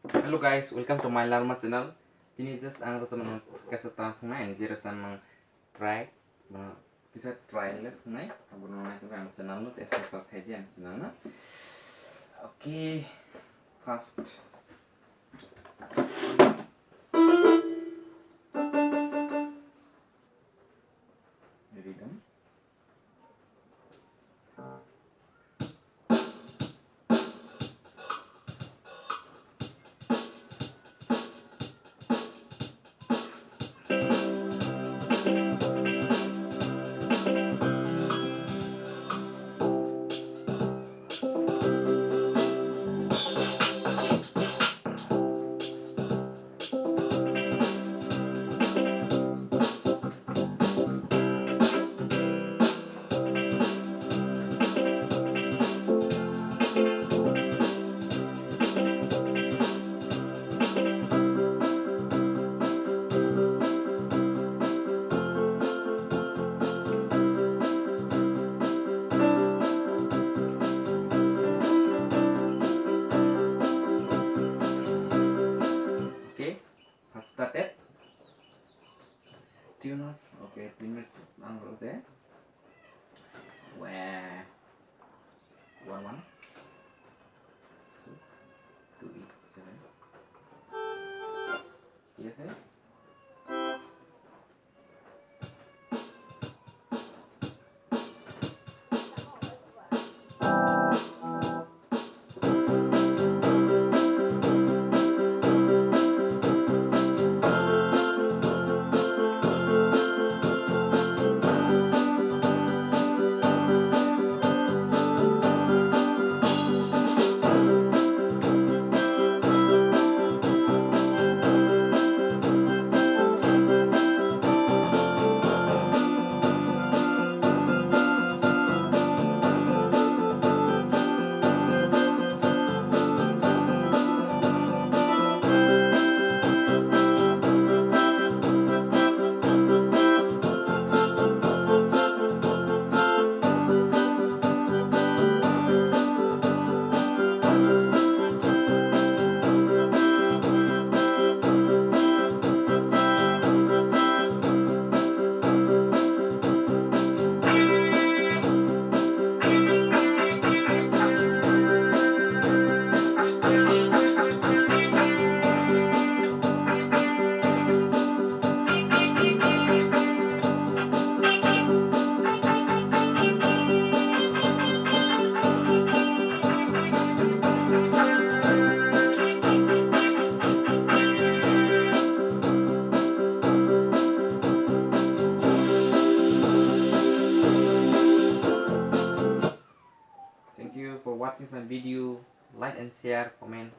Hello guys, welcome to my Larma channel. Ini just ang rasa mang kasa tangkungan, jadi rasa mang try, bisa trailer ngai, abon nai tu kan channel nu tes sok kajian channel na. Okay, first. Rhythm. Okay, first started. Tune off. Okay, tune it on there. Where 1 1 2 2 8 7. Yes, sir. Thank you for watching my video. Like and share, comment.